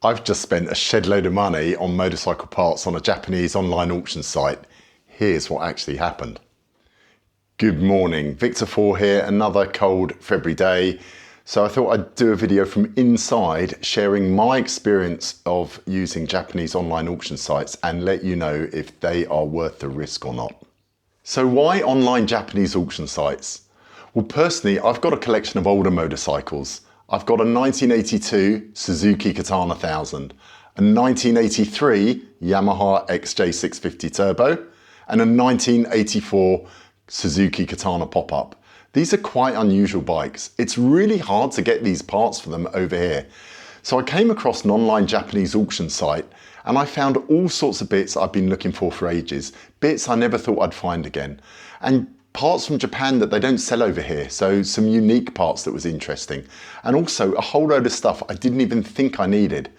I've just spent a shed load of money on motorcycle parts on a Japanese online auction site. Here's what actually happened. Good morning, Victor 4 here, another cold February day. So I thought I'd do a video from inside sharing my experience of using Japanese online auction sites and let you know if they are worth the risk or not. So why online Japanese auction sites? Well, personally, I've got a collection of older motorcycles. I've got a 1982 Suzuki Katana 1000, a 1983 Yamaha XJ650 Turbo, and a 1984 Suzuki Katana pop-up. These are quite unusual bikes. It's really hard to get these parts for them over here. So I came across an online Japanese auction site and I found all sorts of bits I've been looking for ages. Bits I never thought I'd find again. And parts from Japan that they don't sell over here. So some unique parts that was interesting. And also a whole load of stuff I didn't even think I needed.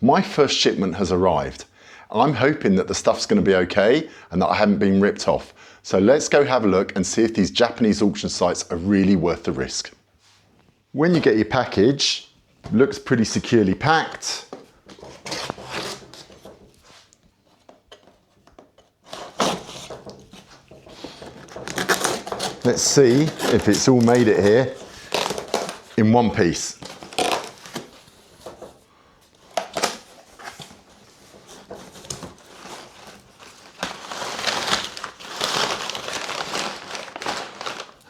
My first shipment has arrived. I'm hoping that the stuff's going to be okay and that I haven't been ripped off. So let's go have a look and see if these Japanese auction sites are really worth the risk. When you get your package, looks pretty securely packed. Let's see if it's all made it here in one piece.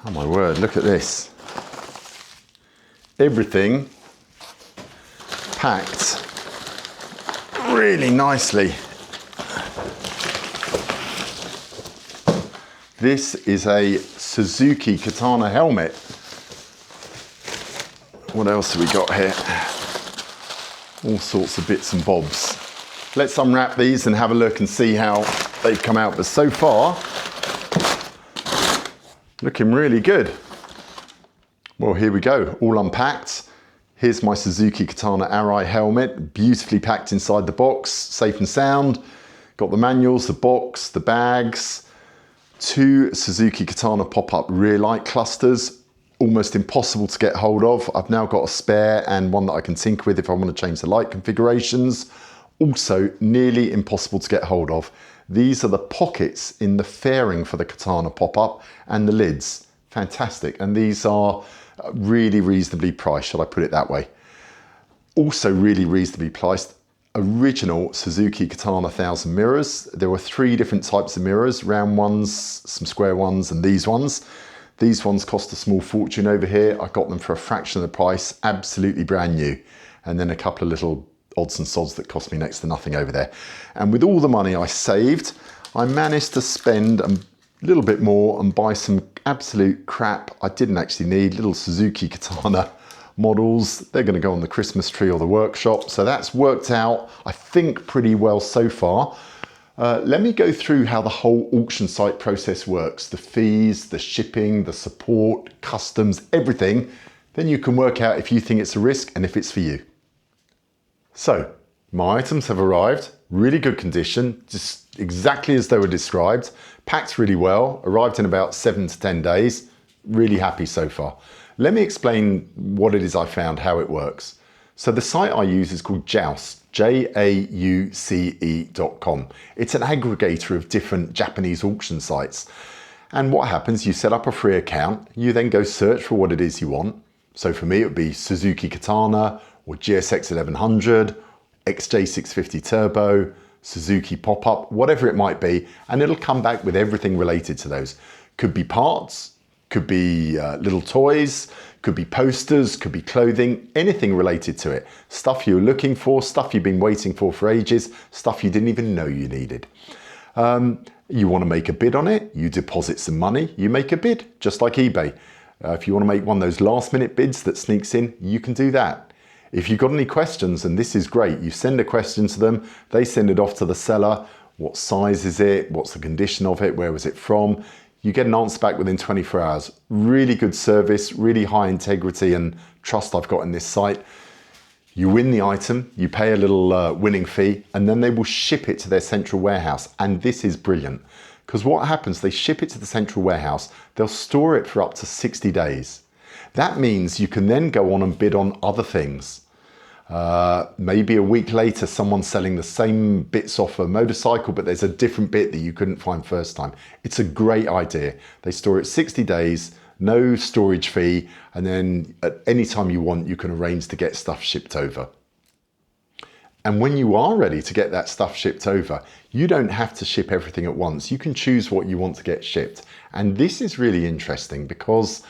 Oh my word, look at this. Everything packed really nicely. This is a Suzuki Katana helmet. What else have we got here? All sorts of bits and bobs. Let's unwrap these and have a look and see how they've come out. But so far, looking really good. Well, here we go, all unpacked. Here's my Suzuki Katana Arai helmet, beautifully packed inside the box, safe and sound. Got the manuals, the box, the bags. 2 Suzuki Katana pop-up rear light clusters, almost impossible to get hold of. I've now got a spare and one that I can tinker with if I want to change the light configurations. Also nearly impossible to get hold of. These are the pockets in the fairing for the Katana pop-up and the lids. Fantastic. And these are really reasonably priced, shall I put it that way. Also really reasonably priced. Original Suzuki Katana 1000 mirrors. There were 3 different types of mirrors, round ones, some square ones, and these ones. These ones cost a small fortune over here. I got them for a fraction of the price, absolutely brand new. And then a couple of little odds and sods that cost me next to nothing over there. And with all the money I saved, I managed to spend a little bit more and buy some absolute crap I didn't actually need, little Suzuki Katana models. They're going to go on the Christmas tree or the workshop. So that's worked out, I think, pretty well so far. Let me go through how the whole auction site process works. The fees, the shipping, the support, customs, everything. Then you can work out if you think it's a risk and if it's for you. So my items have arrived, really good condition, just exactly as they were described. Packed really well, arrived in about 7 to 10 days. Really happy so far. Let me explain what it is I found, how it works. So the site I use is called Jauce, Jauce.com. It's an aggregator of different Japanese auction sites. And what happens, you set up a free account, you then go search for what it is you want. So for me, it would be Suzuki Katana or GSX 1100, XJ650 Turbo, Suzuki pop-up, whatever it might be, and it'll come back with everything related to those. Could be parts, could be little toys, could be posters, could be clothing, anything related to it. Stuff you're looking for, stuff you've been waiting for ages, stuff you didn't even know you needed. You want to make a bid on it, you deposit some money, you make a bid, just like eBay. If you want to make one of those last minute bids that sneaks in, you can do that. If you've got any questions, and this is great, you send a question to them, they send it off to the seller. What size is it? What's the condition of it? Where was it from? You get an answer back within 24 hours. Really good service, really high integrity and trust I've got in this site. You win the item, you pay a little winning fee, and then they will ship it to their central warehouse. And this is brilliant, because what happens, they ship it to the central warehouse, they'll store it for up to 60 days. That means you can then go on and bid on other things. Maybe a week later, someone's selling the same bits off a motorcycle, but there's a different bit that you couldn't find first time. It's a great idea. They store it 60 days, no storage fee, and then at any time you want, you can arrange to get stuff shipped over. And when you are ready to get that stuff shipped over, you don't have to ship everything at once. You can choose what you want to get shipped. And this is really interesting because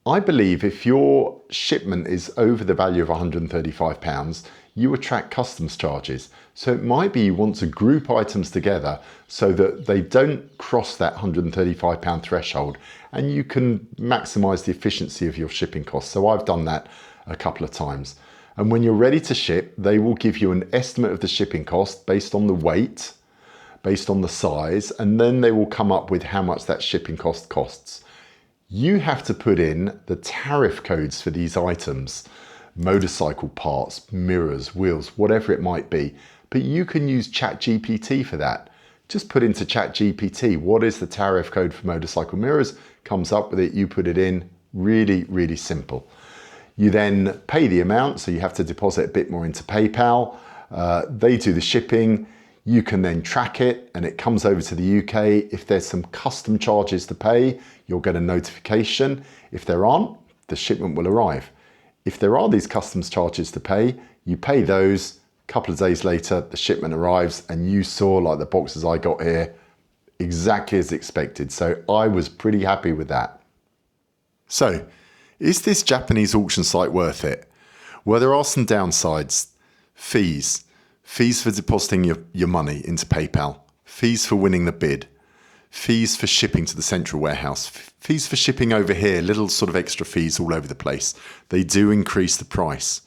I believe if your shipment is over the value of £135, you attract customs charges. So it might be you want to group items together so that they don't cross that £135 threshold, and you can maximize the efficiency of your shipping costs. So I've done that a couple of times. And when you're ready to ship, they will give you an estimate of the shipping cost based on the weight, based on the size, and then they will come up with how much that shipping cost costs. You have to put in the tariff codes for these items, motorcycle parts, mirrors, wheels, whatever it might be. But you can use ChatGPT for that. Just put into ChatGPT, what is the tariff code for motorcycle mirrors? Comes up with it, you put it in, really, really simple. You then pay the amount, so you have to deposit a bit more into PayPal. They do the shipping. You can then track it and it comes over to the UK. If there's some custom charges to pay, you'll get a notification. If there aren't, the shipment will arrive. If there are these customs charges to pay, you pay those. A couple of days later, the shipment arrives and you saw, like the boxes I got here, exactly as expected. So I was pretty happy with that. So, is this Japanese auction site worth it? Well, there are some downsides. Fees for depositing your money into PayPal, fees for winning the bid, fees for shipping to the central warehouse, fees for shipping over here, little sort of extra fees all over the place. They do increase the price.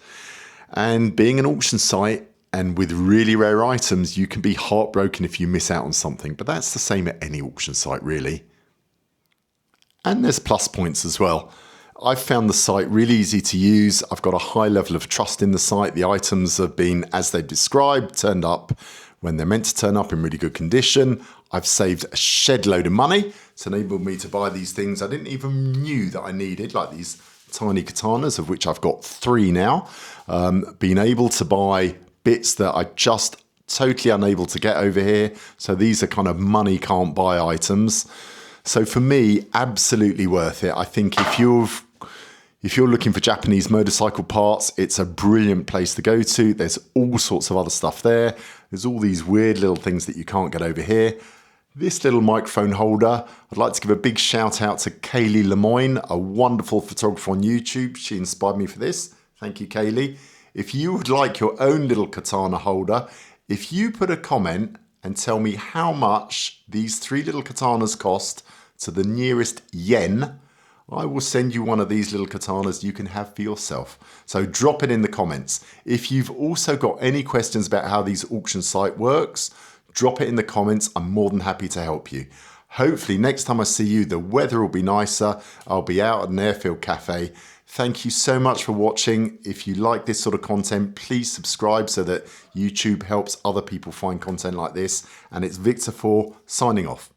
And being an auction site and with really rare items, you can be heartbroken if you miss out on something, but that's the same at any auction site really. And there's plus points as well. I've found the site really easy to use. I've got a high level of trust in the site. The items have been, as they've described, turned up when they're meant to turn up in really good condition. I've saved a shed load of money. It's enabled me to buy these things I didn't even knew that I needed, like these tiny katanas, of which I've got 3 now. Being able to buy bits that I just totally unable to get over here. So these are kind of money can't buy items. So for me, absolutely worth it. I think if you're looking for Japanese motorcycle parts, it's a brilliant place to go to. There's all sorts of other stuff there. There's all these weird little things that you can't get over here. This little microphone holder, I'd like to give a big shout out to Kaylee Lemoyne, a wonderful photographer on YouTube. She inspired me for this. Thank you, Kaylee. If you would like your own little katana holder, if you put a comment and tell me how much these 3 little katanas cost to the nearest yen, I will send you one of these little katanas you can have for yourself. So drop it in the comments. If you've also got any questions about how these auction site works, drop it in the comments. I'm more than happy to help you. Hopefully next time I see you, the weather will be nicer. I'll be out at an airfield cafe. Thank you so much for watching. If you like this sort of content, please subscribe so that YouTube helps other people find content like this. And it's Victor 4 signing off.